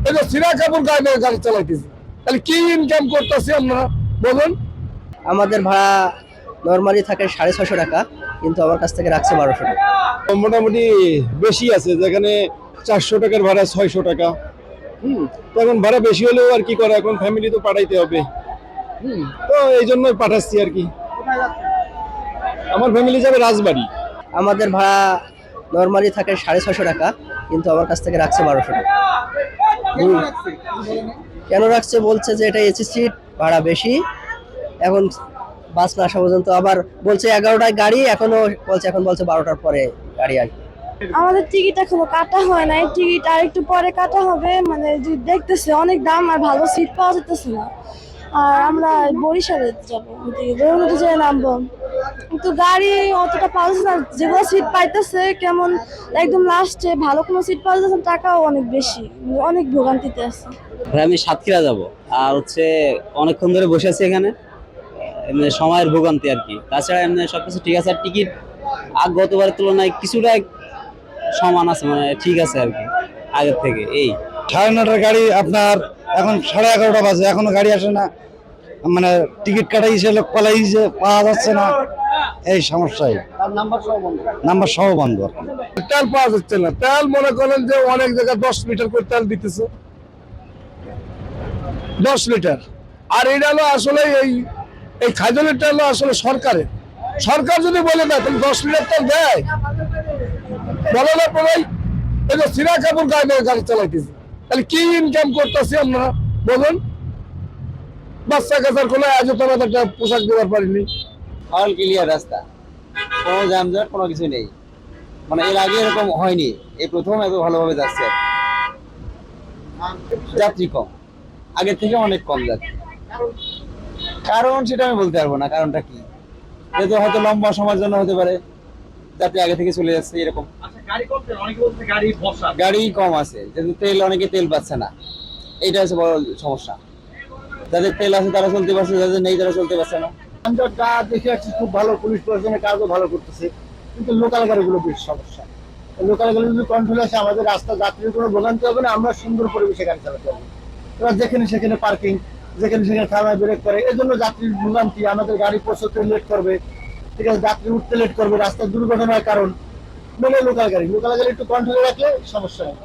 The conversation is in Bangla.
এই যে সিরা কাপড় গায়ে গাড়ি চালাইতেছি, তাহলে কি ইনকাম করতেছি আপনারা বলুন? আমাদের ভাড়া নরমালি থাকে 650 টাকা, কিন্তু আমার কাছ থেকে রাখছে 1200 টাকা। মোটামুটি বেশি আছে, যেখানে 400 টাকার ভাড়া 600 টাকা। তো এখন ভাড়া বেশি হলেও আর কি করে, এখন ফ্যামিলি তো পাঠাইতে হবে। তো এই জন্যই পাঠাচ্ছি আর কি। আমার ফ্যামিলি যাবে রাজবাড়ি। আমাদের ভাড়া নরমালি থাকে 650 টাকা, কিন্তু আমার কাছ থেকে রাখছে 1200 টাকা। কেন রাখছে বলছে যে এটা এসি সিট, ভাড়া বেশি। এখন বাস না আসা পর্যন্ত আবার বলছে 11টায় গাড়ি, এখনো বলছে, এখন বলছে 12টার পরে গাড়ি আসবে। আমাদের টিকিট এখনো কাটা হয় নাই, টিকিট আর একটু পরে কাটা হবে। মানে যে দেখতেছে অনেক দাম আর ভালো সিট পাওয়া যেতেছে না। আর আমরা বরিশালে যাবো, বরিশালে যেয়ে নামবো, কিন্তু গাড়ি অতটা পাওয়া যাচ্ছে না। যেগুলো সিট পাইতেছে কেমন একদম লাস্টে, ভালো কোনো সিট পাওয়া যাচ্ছে না, টাকাও অনেক বেশি, অনেক ভোগান্তিতে আছে। আমি সাতক্ষীরা যাব, আর হচ্ছে অনেকক্ষণ ধরে বসে আছি এখানে, এমনি সময়ের ভোগান্তি আর কি। তাছাড়া এমনি সবকিছু ঠিক আছে, আর টিকিট গতবারের তুলনায় কিছুটা সমান আছে, মানে ঠিক আছে আর কি আগের থেকে। এই 9:30টার গাড়ি আপনার এখন 11:30 বাজে, এখনো গাড়ি আসে না। মানে টিকিট কাটাইছে, লোক পালাইছে, পাওয়া যাচ্ছে না, এই সমস্যাই। নাম্বার সহ বন্ধ আর কি। তেল পাওয়া যাচ্ছে না। তেল মনে করেন যে অনেক জায়গায় 10 লিটার করে তেল দিতেছে, 10 লিটার। আর এটা হলো আসলে এই খাইজলের তেল হলো আসলে সরকারের। সরকার যদি বলে দেয় তাহলে 10 লিটার তেল দেয়, বলে না ভাই? এই যে সিরা কাপড় গায়ে গাড়ি চালাইতেছি, তাহলে কি ইনকাম করতেছি আপনারা বলুন? বাচ্চা কাচ্চার কোনো আজ তোমার একটা পোশাক দেওয়ার পারিনি। অল ক্লিয়ার রাস্তা, কোনো যানজট কোনো কিছু নেই। মানে এর আগে এরকম হয়নি, এই প্রথম এত ভালোভাবে যাচ্ছে। যাত্রী কম, আগের থেকে অনেক কম যাত্রী। কারণ সেটা আমি বলতে পারবো না, কারণটা কি, যেহেতু হয়তো লম্বা সময়ের জন্য হতে পারে, যাত্রী আগে থেকে চলে যাচ্ছে এরকম। গাড়ি কম আছে, যেহেতু তেল, অনেকে তেল পাচ্ছে না, এইটা হচ্ছে বড় সমস্যা। যাদের তেল আছে তারা চলতে পারছে, যাদের নেই তারা চলতে পারছে না। যানজটটা দেখে আসছি খুব ভালো, পুলিশ প্রশাসনের কাজও ভালো করতেছে, কিন্তু লোকাল গাড়িগুলো বেশ সমস্যা। লোকাল গাড়ি যদি কন্ট্রোল আসে, আমাদের রাস্তা যাত্রীর কোনো ভোগান্তি হবে না, আমরা সুন্দর পরিবেশে গাড়ি চালাতে পারবো। এবার যেখানে সেখানে পার্কিং, যেখানে সেখানে থামায় ব্রেক করে, এই জন্য যাত্রীর ভোগান্তি। আমাদের গাড়ি পৌঁছতে লেট করবে, ঠিক আছে, যাত্রী উঠতে লেট করবে, রাস্তার দুর্ঘটনার কারণ। লোকাল গাড়ি একটু কন্ট্রোলে রাখলে সমস্যা নেই।